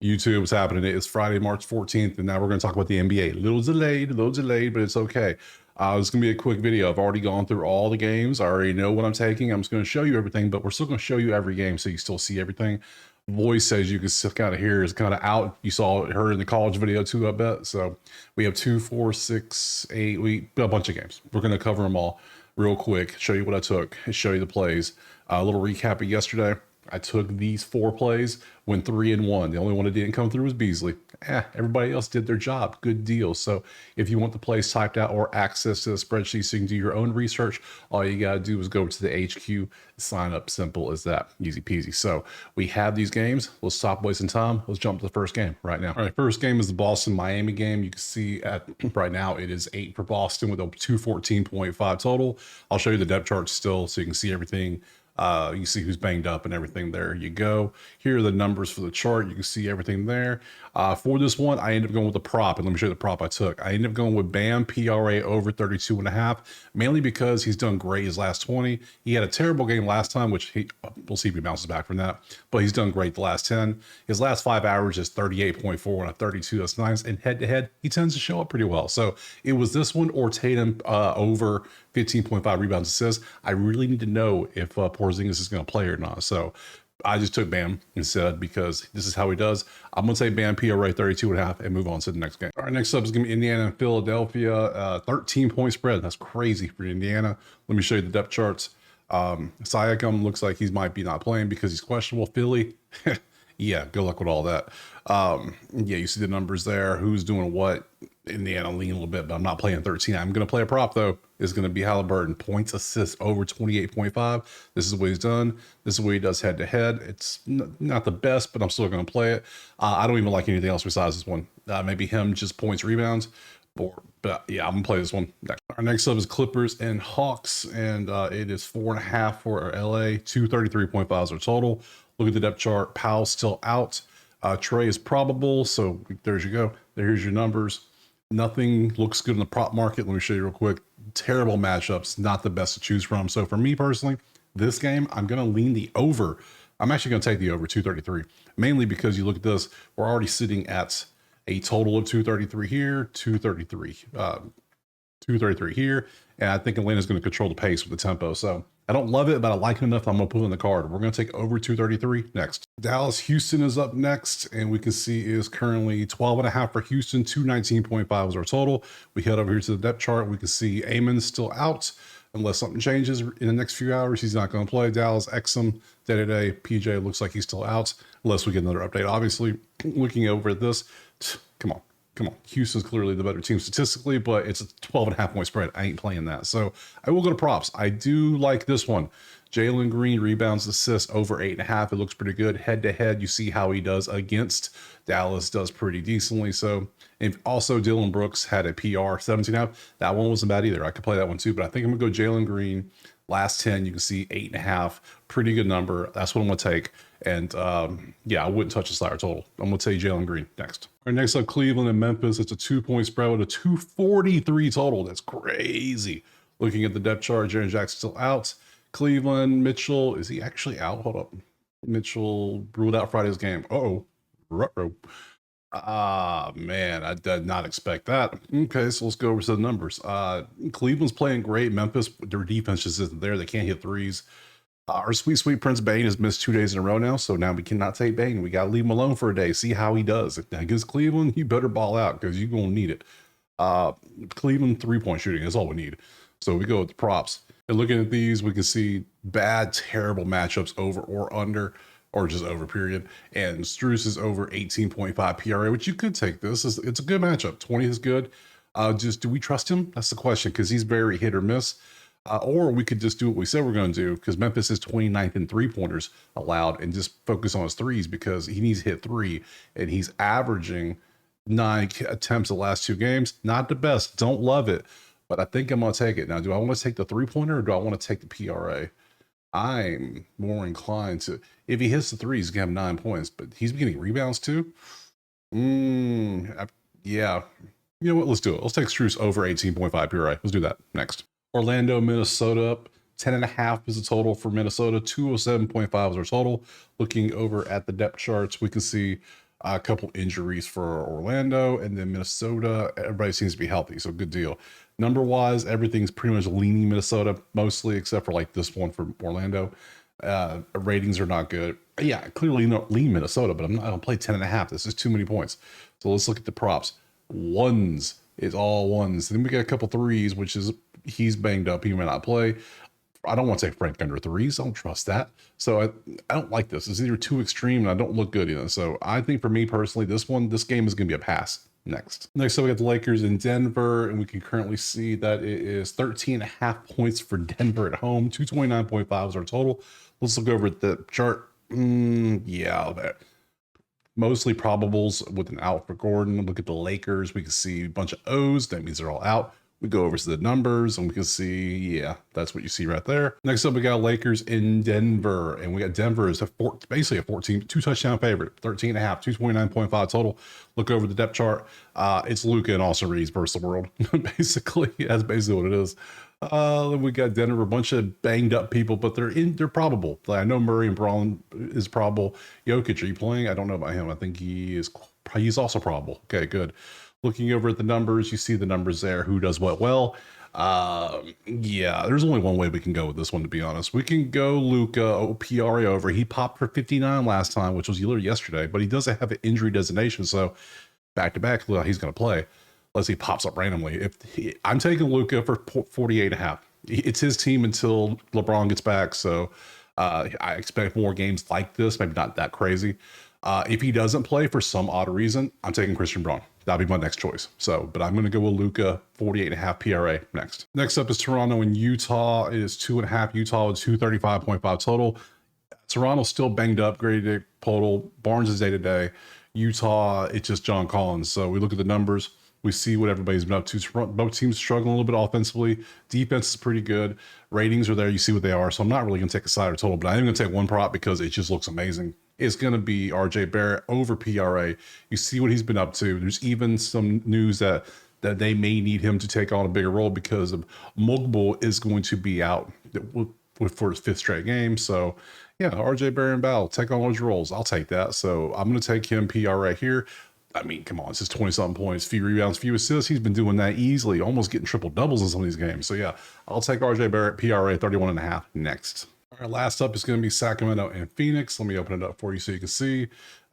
YouTube, what's happening? It's Friday, March 14th, and now we're going to talk about the NBA. A little delayed, but it's okay. It's going to be a quick video. I've already gone through all the games. I already know what I'm taking. I'm just going to show you everything, but we're still going to show you every game so you still see everything. Voice, as you can kind of hear, is kind of out. You saw her in the college video too, I bet. So we have 2, 4, 6, 8, a bunch of games. We're going to cover them all real quick, show you what I took, show you the plays. A little recap of yesterday. I took these 4 plays, went 3-1. The only one that didn't come through was Beasley. Everybody else did their job. Good deal. So if you want the plays typed out or access to the spreadsheet so you can do your own research, all you got to do is go to the HQ, sign up. Simple as that. Easy peasy. So we have these games. Let's stop wasting time. Let's jump to the first game right now. All right, first game is the Boston-Miami game. You can see at right now it is 8 for Boston with a 214.5 total. I'll show you the depth chart still so you can see everything. You see who's banged up and everything. There you go. Here are the numbers for the chart. You can see everything there. For this one, I ended up going with the prop, and let me show you the prop I took. I ended up going with Bam PRA over 32.5, mainly because he's done great his last 20. He had a terrible game last time, which we'll see if he bounces back from that, but he's done great the last 10. His last 5 average is 38.4 and a 32. That's nice. And head-to-head, he tends to show up pretty well. So it was this one or Tatum over 15.5 rebounds assists. I really need to know if Porzingis is going to play or not. So I just took Bam instead because this is how he does. I'm going to say Bam PRA 32.5 and move on to the next game. All right, next up is going to be Indiana and Philadelphia. 13-point spread. That's crazy for Indiana. Let me show you the depth charts. Siakam looks like he might be not playing because he's questionable. Philly, yeah, good luck with all that. Yeah, you see the numbers there. Who's doing what? Indiana lean a little bit, but I'm not playing 13. I'm going to play a prop, though. It's going to be Halliburton. Points, assists over 28.5. This is what he's done. This is what he does head-to-head. It's not the best, but I'm still going to play it. I don't even like anything else besides this one. Maybe him just points, rebounds. But yeah, I'm going to play this one next. Our next up is Clippers and Hawks, and it is 4.5 for LA. 233.5s are total. Look at the depth chart. Powell's still out. Trey is probable, so there's you go. Here's your numbers. Nothing looks good in the prop market. Let me show you real quick. Terrible matchups, not the best to choose from. So for me personally, this game, I'm going to lean the over. I'm actually going to take the over 233, mainly because you look at this, we're already sitting at a total of 233 here, 233 here, and I think Atlanta's going to control the pace with the tempo. So I don't love it, but I like it enough. I'm going to put it in the card. We're going to take over 233 next. Dallas Houston is up next, and we can see is currently 12.5 for Houston. 219.5 is our total. We head over here to the depth chart. We can see Amon's still out. Unless something changes in the next few hours, he's not going to play. Dallas, Exum, day-to-day. PJ looks like he's still out, unless we get another update. Obviously, looking over at this, come on. Houston's clearly the better team statistically, but it's a 12.5 point spread. I ain't playing that. So I will go to props. I do like this one. Jalen Green rebounds, assists over 8.5. It looks pretty good. Head-to-head, you see how he does against Dallas, does pretty decently. So, and also Dylan Brooks had a PR 17.5. That one wasn't bad either. I could play that one too, but I think I'm going to go Jalen Green. Last 10, you can see 8.5. Pretty good number. That's what I'm going to take. And yeah, I wouldn't touch the slider total. I'm going to take Jalen Green next. All right, next up, Cleveland and Memphis. It's a 2-point spread with a 243 total. That's crazy. Looking at the depth chart, Jaren Jackson's still out. Cleveland, Mitchell, is he actually out? Hold up. Mitchell ruled out Friday's game. Uh-oh. Ruh-roh. Man, I did not expect that. Okay, so let's go over to the numbers. Cleveland's playing great. Memphis, their defense just isn't there. They can't hit threes. Our sweet Prince Bane has missed 2 days in a row now, so now we cannot take Bane. We got to leave him alone for a day, see how he does. Against Cleveland, you better ball out because you're going to need it. Cleveland 3-point shooting is all we need. So we go with the props. And looking at these, we can see bad, terrible matchups over or under, or just over, period. And Strus is over 18.5 PRA, which you could take this. It's a good matchup. 20 is good. Just do we trust him? That's the question, because he's very hit or miss. Or we could just do what we said we're going to do, because Memphis is 29th in three-pointers allowed, and just focus on his threes because he needs to hit 3, and he's averaging 9 attempts the last 2 games. Not the best. Don't love it, but I think I'm going to take it. Now, do I want to take the three-pointer or do I want to take the PRA? I'm more inclined to, if he hits the 3, he's going to have 9 points, but he's getting rebounds too. Yeah. You know what? Let's do it. Let's take Strus over 18.5 PRA. Let's do that next. Orlando, Minnesota up 10.5 is the total for Minnesota. 207.5 is our total. Looking over at the depth charts, we can see A couple injuries for Orlando, and then Minnesota. Everybody seems to be healthy, so good deal. Number wise, everything's pretty much leaning Minnesota mostly, except for like this one for Orlando. Ratings are not good. Yeah, clearly not lean Minnesota, but I don't play 10.5. This is too many points. So let's look at the props. Ones is all ones. Then we got a couple threes, which is he's banged up. He may not play. I don't want to take Frank under threes. I don't trust that. So I don't like this. It's either too extreme and I don't look good, So I think for me personally, this game is going to be a pass. Next up, we got the Lakers in Denver, and we can currently see that it is 13.5 points for Denver at home. 229.5 is our total. Let's look over at the chart. Yeah, mostly probables with an out for Gordon. Look at the Lakers. We can see a bunch of O's. That means they're all out. We go over to the numbers and we can see, yeah, that's what you see right there. Next up, we got Lakers in Denver, and we got Denver as basically a 2-touchdown favorite, 13.5, 229.5 total. Look over the depth chart. It's Luka and Austin Reeves versus the world. Basically, that's basically what it is. Then we got Denver, a bunch of banged up people, but they're probable. I know Murray and Braun is probable. Jokic, are you playing? I don't know about him. I think he's also probable. Okay, good. Looking over at the numbers, you see the numbers there. Who does what well? Yeah, there's only one way we can go with this one, to be honest. We can go Luka PRA over. He popped for 59 last time, which was literally yesterday, but he doesn't have an injury designation, so back to back, he's going to play unless he pops up randomly. I'm taking Luka for 48.5. It's his team until LeBron gets back, so I expect more games like this. Maybe not that crazy. If he doesn't play for some odd reason, I'm taking Christian Braun. That'll be my next choice. But I'm going to go with Luka, 48.5 PRA next. Next up is Toronto and Utah. It is 2.5 Utah with 235.5 total. Toronto's still banged up, graded total. Barnes is day-to-day. Utah, it's just John Collins. So we look at the numbers. We see what everybody's been up to. Both teams struggling a little bit offensively. Defense is pretty good. Ratings are there. You see what they are. So I'm not really going to take a side or total, but I am going to take one prop because it just looks amazing. It's going to be RJ Barrett over PRA. You see what he's been up to. There's even some news that they may need him to take on a bigger role because of Mogul is going to be out for his 5th straight game. So yeah, RJ Barrett and Bell take on those roles. I'll take that. So I'm going to take him PRA here. I mean, come on, it's just 20-something points, few rebounds, few assists. He's been doing that easily, almost getting triple doubles in some of these games. So yeah, I'll take RJ Barrett, PRA 31.5 next. All right, last up is going to be Sacramento and Phoenix. Let me open it up for you so you can see.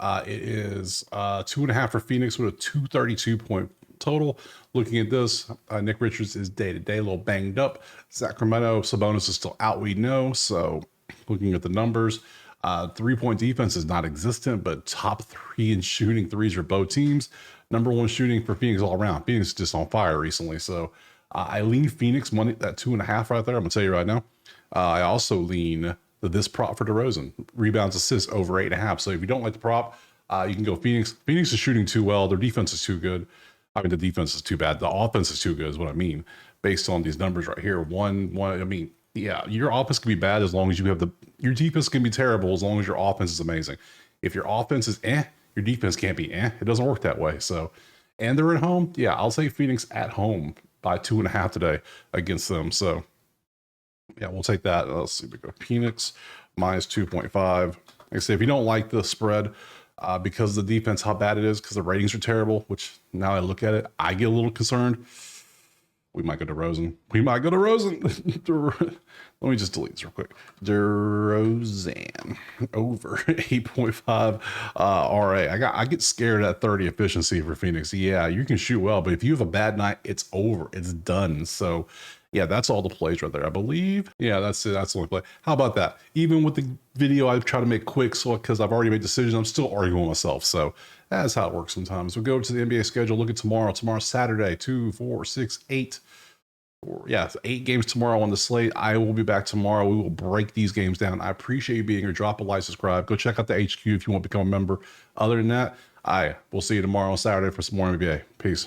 It is 2.5 for Phoenix with a 232 point total. Looking at this, Nick Richards is day-to-day, a little banged up. Sacramento, Sabonis is still out, we know. So looking at the numbers, 3-point defense is not existent, but top 3 in shooting threes for both teams. Number 1 shooting for Phoenix all around. Phoenix is just on fire recently. So I lean Phoenix money, that 2.5 right there. I'm going to tell you right now. I also lean this prop for DeRozan. Rebounds, assists over 8.5. So if you don't like the prop, you can go Phoenix. Phoenix is shooting too well. Their defense is too good. I mean, the defense is too bad. The offense is too good is what I mean, based on these numbers right here. I mean, yeah, your offense can be bad as long as you have your defense can be terrible as long as your offense is amazing. If your offense is your defense can't be It doesn't work that way. So, and they're at home. Yeah, I'll say Phoenix at home by 2.5 today against them. So, yeah, we'll take that. Let's see. We go Phoenix minus 2.5. Like I say, if you don't like the spread because of the defense, how bad it is, because the ratings are terrible, which now I look at it, I get a little concerned. We might go to Rosen. Let me just delete this real quick. DeRozan over 8.5 RA. I get scared at 30 efficiency for Phoenix. Yeah, you can shoot well, but if you have a bad night, it's over. It's done. So yeah, that's all the plays right there, I believe. Yeah, that's it. That's the only play. How about that? Even with the video, I've tried to make quick, so because I've already made decisions, I'm still arguing with myself. So that's how it works sometimes. We'll go to the NBA schedule. Look at tomorrow. Tomorrow's Saturday, 2, 4, 6, 8. Yeah, 8 games tomorrow on the slate. I will be back tomorrow. We will break these games down. I appreciate you being here. Drop a like, subscribe. Go check out the HQ if you want to become a member. Other than that, I will see you tomorrow on Saturday for some more NBA. Peace.